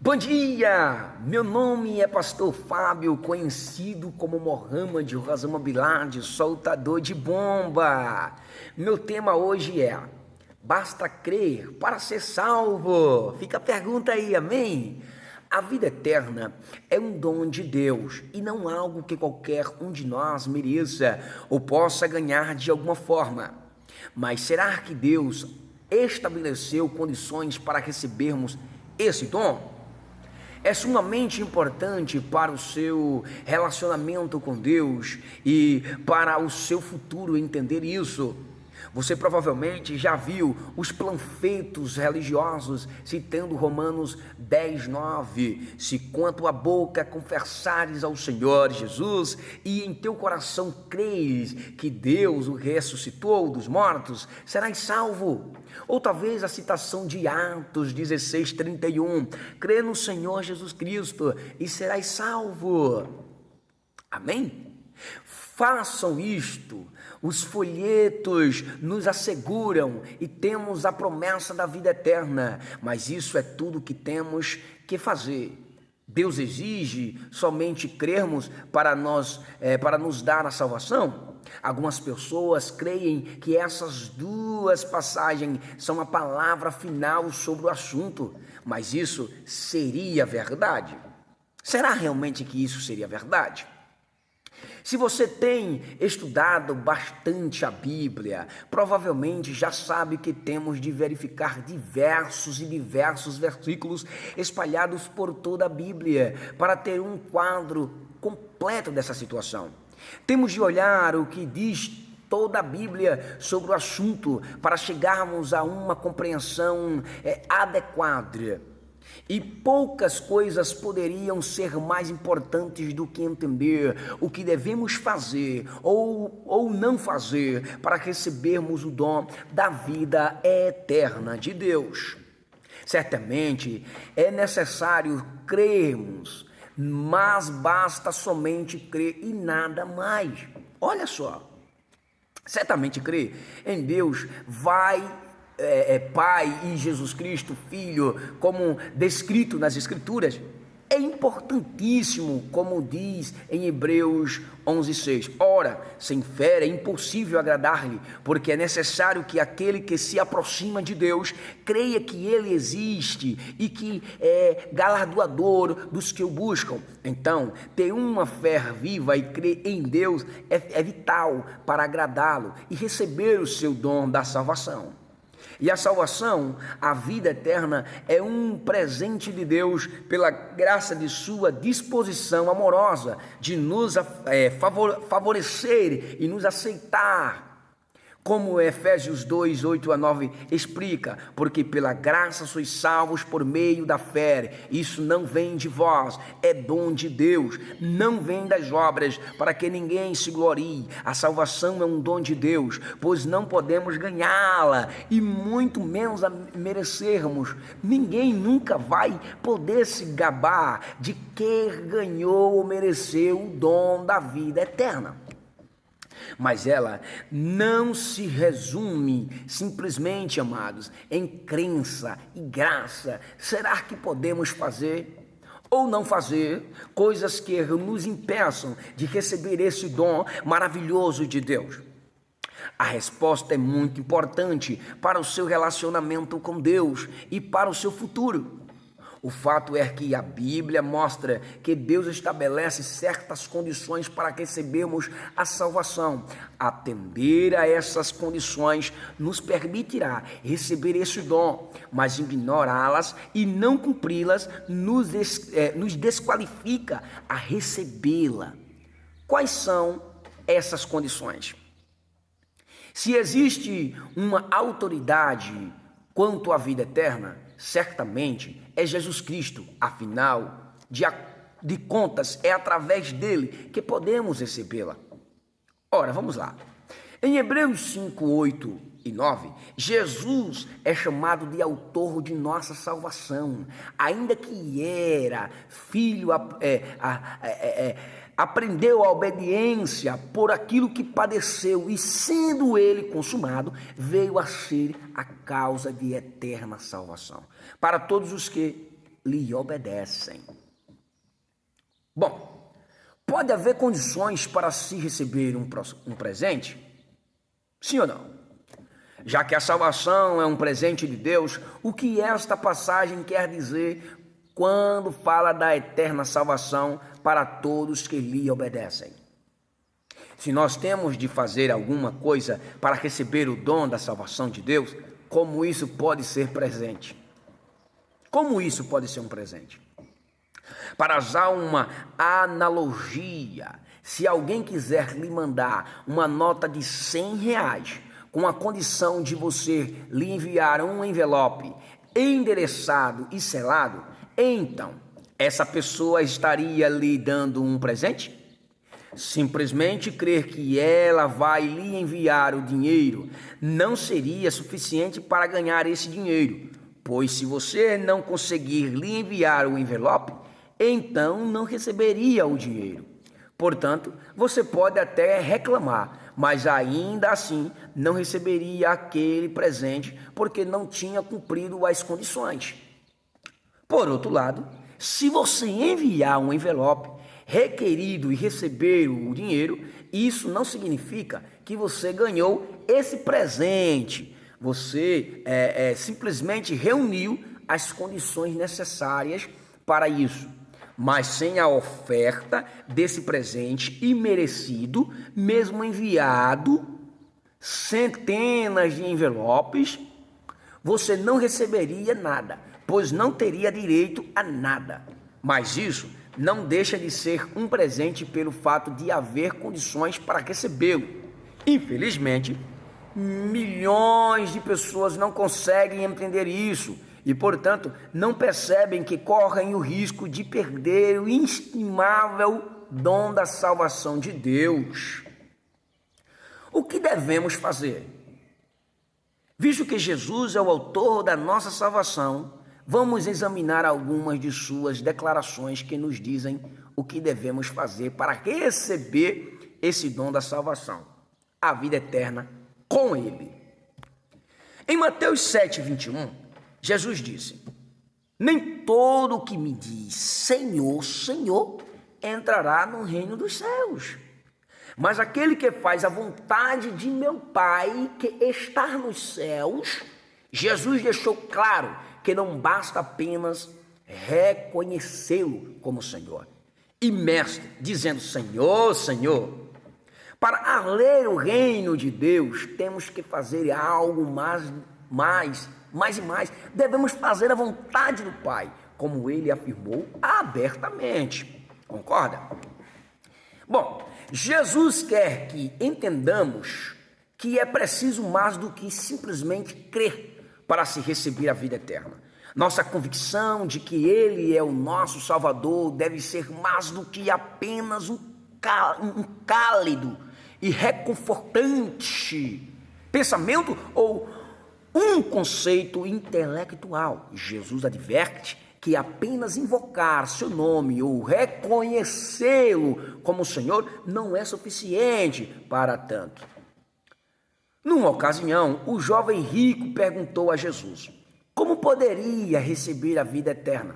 Bom dia! Meu nome é Pastor Fábio, conhecido como Mohamed Osama Bin Laden, soltador de bomba. Meu tema hoje é: basta crer para ser salvo. Fica a pergunta aí, amém? A vida eterna é um dom de Deus e não algo que qualquer um de nós mereça ou possa ganhar de alguma forma. Mas será que Deus estabeleceu condições para recebermos esse dom? É sumamente importante para o seu relacionamento com Deus e para o seu futuro entender isso. Você provavelmente já viu os panfletos religiosos citando Romanos 10:9. Se com a tua boca confessares ao Senhor Jesus e em teu coração creres que Deus o ressuscitou dos mortos, serás salvo. Ou talvez a citação de Atos 16:31. Crê no Senhor Jesus Cristo e serás salvo. Amém? Façam isto. Os folhetos nos asseguram e temos a promessa da vida eterna, mas isso é tudo que temos que fazer. Deus exige somente crermos para nos dar a salvação? Algumas pessoas creem que essas duas passagens são a palavra final sobre o assunto, mas isso seria verdade? Será realmente que isso seria verdade? Se você tem estudado bastante a Bíblia, provavelmente já sabe que temos de verificar diversos versículos espalhados por toda a Bíblia para ter um quadro completo dessa situação. Temos de olhar o que diz toda a Bíblia sobre o assunto para chegarmos a uma compreensão adequada. E poucas coisas poderiam ser mais importantes do que entender o que devemos fazer ou não fazer para recebermos o dom da vida eterna de Deus. Certamente é necessário crermos, mas basta somente crer e nada mais. Olha só, certamente crer em Deus Pai e Jesus Cristo, Filho, como descrito nas Escrituras, é importantíssimo, como diz em Hebreus 11:6. Ora, sem fé é impossível agradar-lhe, porque é necessário que aquele que se aproxima de Deus creia que Ele existe e que é galardoador dos que o buscam. Então, ter uma fé viva e crer em Deus é vital para agradá-lo e receber o seu dom da salvação. E a salvação, a vida eterna, é um presente de Deus pela graça de sua disposição amorosa de nos favorecer e nos aceitar. Como Efésios 2:8-9 explica, porque pela graça sois salvos por meio da fé, isso não vem de vós, é dom de Deus, não vem das obras, para que ninguém se glorie. A salvação é um dom de Deus, pois não podemos ganhá-la, e muito menos a merecermos. Ninguém nunca vai poder se gabar de que ganhou ou mereceu o dom da vida eterna. Mas ela não se resume simplesmente, amados, em crença e graça. Será que podemos fazer ou não fazer coisas que nos impeçam de receber esse dom maravilhoso de Deus? A resposta é muito importante para o seu relacionamento com Deus e para o seu futuro. O fato é que a Bíblia mostra que Deus estabelece certas condições para recebermos a salvação. Atender a essas condições nos permitirá receber esse dom, mas ignorá-las e não cumpri-las nos desqualifica a recebê-la. Quais são essas condições? Se existe uma autoridade quanto à vida eterna, certamente é Jesus Cristo. Afinal de contas, é através dele que podemos recebê-la. Ora, vamos lá. Em Hebreus 5:8-9, Jesus é chamado de autor de nossa salvação. Ainda que era filho, aprendeu a obediência por aquilo que padeceu, e sendo ele consumado, veio a ser a causa de eterna salvação para todos os que lhe obedecem. Bom, pode haver condições para se receber um presente? Sim ou não? Já que a salvação é um presente de Deus, o que esta passagem quer dizer quando fala da eterna salvação para todos que lhe obedecem? Se nós temos de fazer alguma coisa para receber o dom da salvação de Deus, como isso pode ser presente? Como isso pode ser um presente? Para usar uma analogia, se alguém quiser lhe mandar uma nota de R$ 100, com a condição de você lhe enviar um envelope endereçado e selado, então essa pessoa estaria lhe dando um presente? Simplesmente crer que ela vai lhe enviar o dinheiro não seria suficiente para ganhar esse dinheiro, pois se você não conseguir lhe enviar o envelope, então não receberia o dinheiro. Portanto, você pode até reclamar, mas ainda assim não receberia aquele presente porque não tinha cumprido as condições. Por outro lado, se você enviar um envelope requerido e receber o dinheiro, isso não significa que você ganhou esse presente. Você simplesmente reuniu as condições necessárias para isso. Mas sem a oferta desse presente imerecido, mesmo enviado centenas de envelopes, você não receberia nada, pois não teria direito a nada. Mas isso não deixa de ser um presente pelo fato de haver condições para recebê-lo. Infelizmente, milhões de pessoas não conseguem entender isso e, portanto, não percebem que correm o risco de perder o inestimável dom da salvação de Deus. O que devemos fazer? Visto que Jesus é o autor da nossa salvação, vamos examinar algumas de suas declarações que nos dizem o que devemos fazer para receber esse dom da salvação, a vida eterna com Ele. Em Mateus 7:21, Jesus disse: nem todo o que me diz Senhor, Senhor, entrará no reino dos céus, mas aquele que faz a vontade de meu Pai que está nos céus. Jesus deixou claro que não basta apenas reconhecê-lo como Senhor e Mestre, dizendo Senhor, Senhor. Para ler o reino de Deus, temos que fazer algo mais e mais. Devemos fazer a vontade do Pai, como ele afirmou abertamente. Concorda? Bom, Jesus quer que entendamos que é preciso mais do que simplesmente crer para se receber a vida eterna. Nossa convicção de que Ele é o nosso Salvador deve ser mais do que apenas um cálido e reconfortante pensamento ou um conceito intelectual. Jesus adverte que apenas invocar seu nome ou reconhecê-lo como Senhor não é suficiente para tanto. Numa ocasião, o jovem rico perguntou a Jesus: como poderia receber a vida eterna?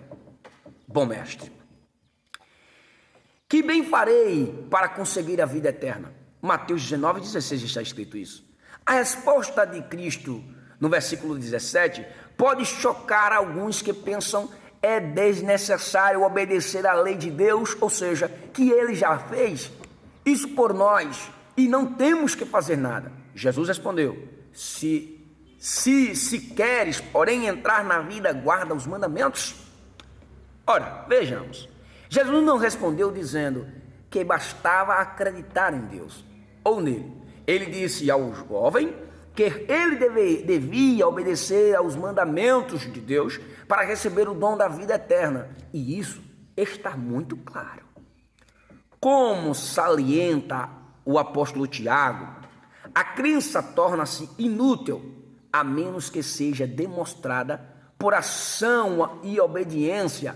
Bom mestre, que bem farei para conseguir a vida eterna? Mateus 19:16 está escrito isso. A resposta de Cristo no versículo 17 pode chocar alguns que pensam é desnecessário obedecer à lei de Deus, ou seja, que ele já fez isso por nós e não temos que fazer nada. Jesus respondeu: se queres, porém, entrar na vida, guarda os mandamentos. Ora, vejamos. Jesus não respondeu dizendo que bastava acreditar em Deus ou nele. Ele disse ao jovem que ele devia obedecer aos mandamentos de Deus para receber o dom da vida eterna. E isso está muito claro. Como salienta o apóstolo Tiago, a crença torna-se inútil a menos que seja demonstrada por ação e obediência.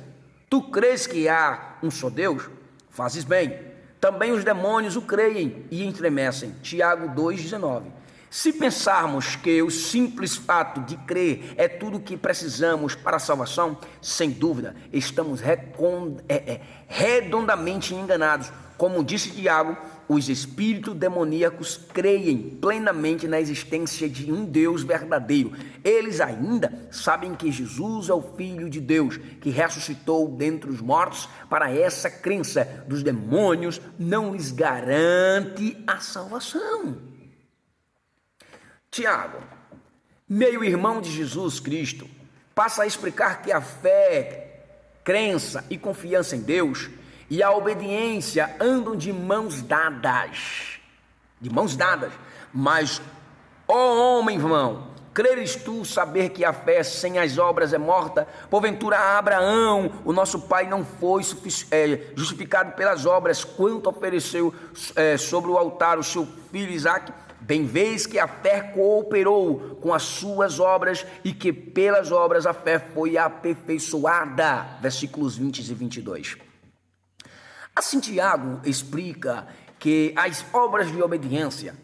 Tu crês que há um só Deus? Fazes bem. Também os demônios o creem e estremecem. Tiago 2,19. Se pensarmos que o simples fato de crer é tudo o que precisamos para a salvação, sem dúvida, estamos redondamente enganados. Como disse Tiago, os espíritos demoníacos creem plenamente na existência de um Deus verdadeiro. Eles ainda sabem que Jesus é o Filho de Deus, que ressuscitou dentre os mortos. Para essa crença dos demônios, não lhes garante a salvação. Tiago, meio-irmão de Jesus Cristo, passa a explicar que a fé, crença e confiança em Deus e a obediência andam de mãos dadas. De mãos dadas. Mas, ó homem, irmão, creres tu saber que a fé sem as obras é morta? Porventura Abraão, o nosso pai, não foi justificado pelas obras quanto ofereceu sobre o altar o seu filho Isaque? Bem vês que a fé cooperou com as suas obras e que pelas obras a fé foi aperfeiçoada. Versículos 20 e 22. Assim Tiago explica que as obras de obediência,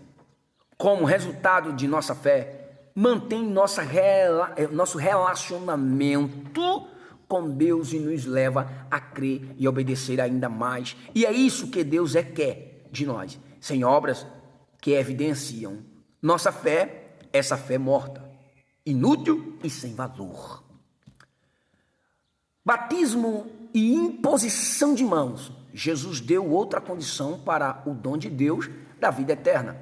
como resultado de nossa fé, mantêm nosso relacionamento com Deus e nos leva a crer e obedecer ainda mais. E é isso que Deus quer de nós. Sem obras que evidenciam nossa fé, essa fé morta, inútil e sem valor. Batismo e imposição de mãos. Jesus deu outra condição para o dom de Deus da vida eterna.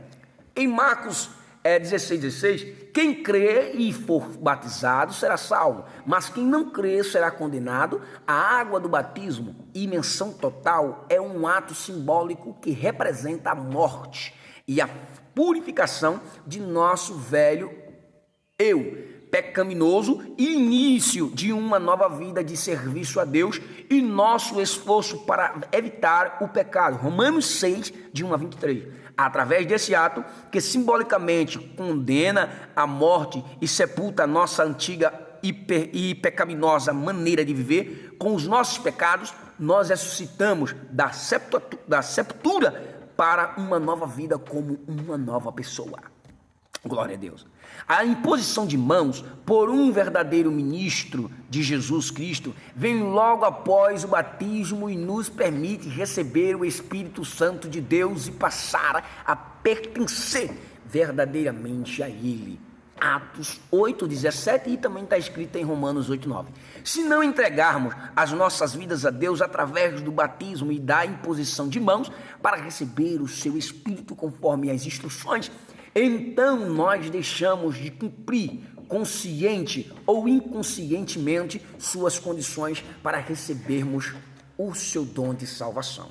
Em Marcos 16:16, quem crê e for batizado será salvo, mas quem não crê será condenado. A água do batismo, imersão total, é um ato simbólico que representa a morte e a purificação de nosso velho eu pecaminoso e início de uma nova vida de serviço a Deus e nosso esforço para evitar o pecado. Romanos 6, de 1 a 23. Através desse ato, que simbolicamente condena a morte e sepulta a nossa antiga e pecaminosa maneira de viver, com os nossos pecados, nós ressuscitamos da sepultura para uma nova vida como uma nova pessoa. Glória a Deus. A imposição de mãos por um verdadeiro ministro de Jesus Cristo vem logo após o batismo e nos permite receber o Espírito Santo de Deus e passar a pertencer verdadeiramente a Ele. Atos 8:17 e também está escrito em Romanos 8:9. Se não entregarmos as nossas vidas a Deus através do batismo e da imposição de mãos para receber o seu Espírito conforme as instruções, então nós deixamos de cumprir consciente ou inconscientemente suas condições para recebermos o seu dom de salvação.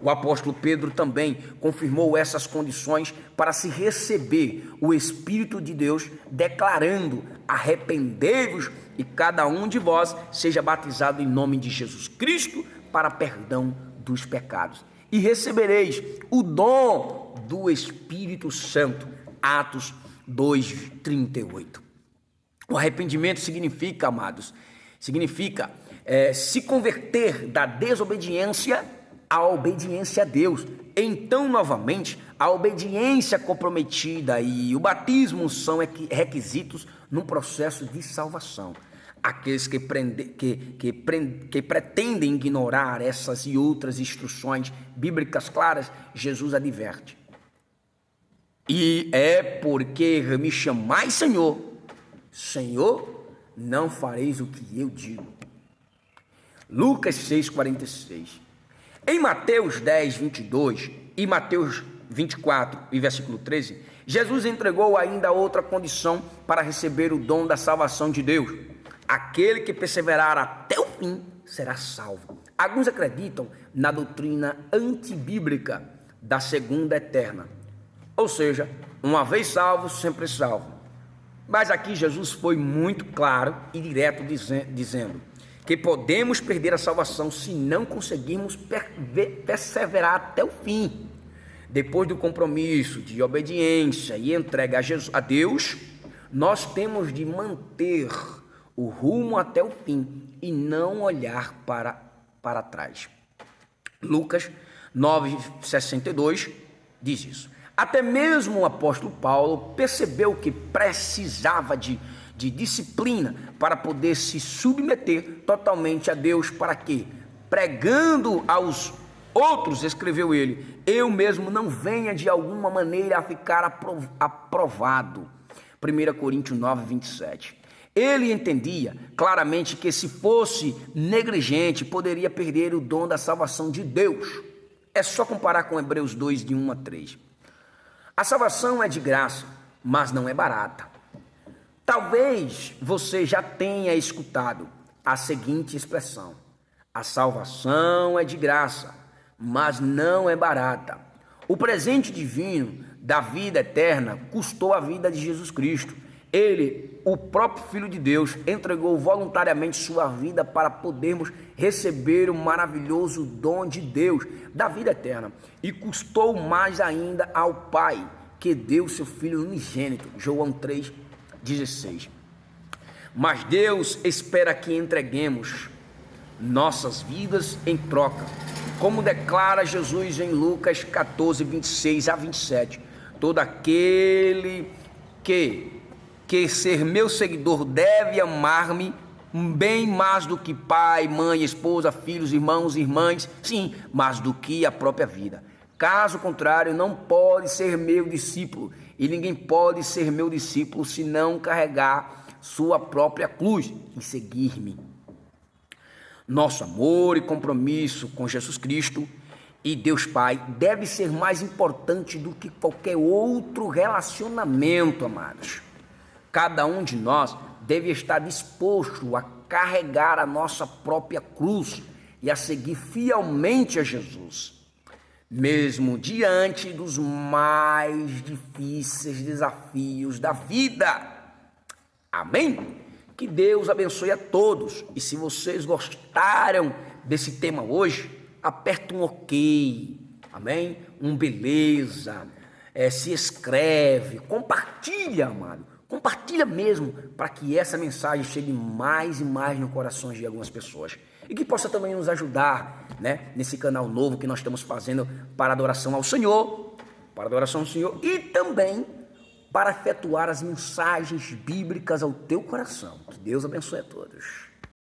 O apóstolo Pedro também confirmou essas condições para se receber o Espírito de Deus, declarando: arrependei-vos e cada um de vós seja batizado em nome de Jesus Cristo para perdão dos pecados, e recebereis o dom do Espírito Santo. Atos 2:38. O arrependimento significa, amados, se converter da desobediência à obediência a Deus. Então, novamente, a obediência comprometida e o batismo são requisitos no processo de salvação. Aqueles que pretendem ignorar essas e outras instruções bíblicas claras, Jesus adverte: e é porque me chamais Senhor, Senhor, não fareis o que eu digo. Lucas 6:46. Em Mateus 10:22 e Mateus 24 e versículo 13, Jesus entregou ainda outra condição para receber o dom da salvação de Deus. Aquele que perseverar até o fim será salvo. Alguns acreditam na doutrina antibíblica da segunda eterna, ou seja, uma vez salvo, sempre salvo. Mas aqui Jesus foi muito claro e direto dizendo que podemos perder a salvação se não conseguirmos perseverar até o fim. Depois do compromisso de obediência e entrega a Deus, nós temos de manter o rumo até o fim e não olhar para trás. Lucas 9:62 diz isso. Até mesmo o apóstolo Paulo percebeu que precisava de disciplina para poder se submeter totalmente a Deus. Para quê? Pregando aos outros, escreveu ele, eu mesmo não venha de alguma maneira a ficar aprovado. 1 Coríntios 9, 27. Ele entendia claramente que se fosse negligente, poderia perder o dom da salvação de Deus. É só comparar com Hebreus 2, de 1 a 3. A salvação é de graça, mas não é barata. Talvez você já tenha escutado a seguinte expressão: a salvação é de graça, mas não é barata. O presente divino da vida eterna custou a vida de Jesus Cristo. Ele, o próprio Filho de Deus, entregou voluntariamente sua vida para podermos receber o maravilhoso dom de Deus, da vida eterna. E custou mais ainda ao Pai, que deu seu Filho unigênito. João 3,16. Mas Deus espera que entreguemos nossas vidas em troca, como declara Jesus em Lucas 14, 26 a 27. Todo aquele que ser meu seguidor deve amar-me bem mais do que pai, mãe, esposa, filhos, irmãos, irmãs, sim, mais do que a própria vida. Caso contrário, não pode ser meu discípulo, e ninguém pode ser meu discípulo se não carregar sua própria cruz e seguir-me. Nosso amor e compromisso com Jesus Cristo e Deus Pai deve ser mais importante do que qualquer outro relacionamento, amados. Cada um de nós deve estar disposto a carregar a nossa própria cruz e a seguir fielmente a Jesus, mesmo diante dos mais difíceis desafios da vida. Amém? Que Deus abençoe a todos. E se vocês gostaram desse tema hoje, aperta um OK, amém? Um beleza, se inscreve, compartilha, amado. Compartilha mesmo, para que essa mensagem chegue mais e mais no coração de algumas pessoas. E que possa também nos ajudar, né? Nesse canal novo que nós estamos fazendo para adoração ao Senhor. E também para efetuar as mensagens bíblicas ao teu coração. Que Deus abençoe a todos.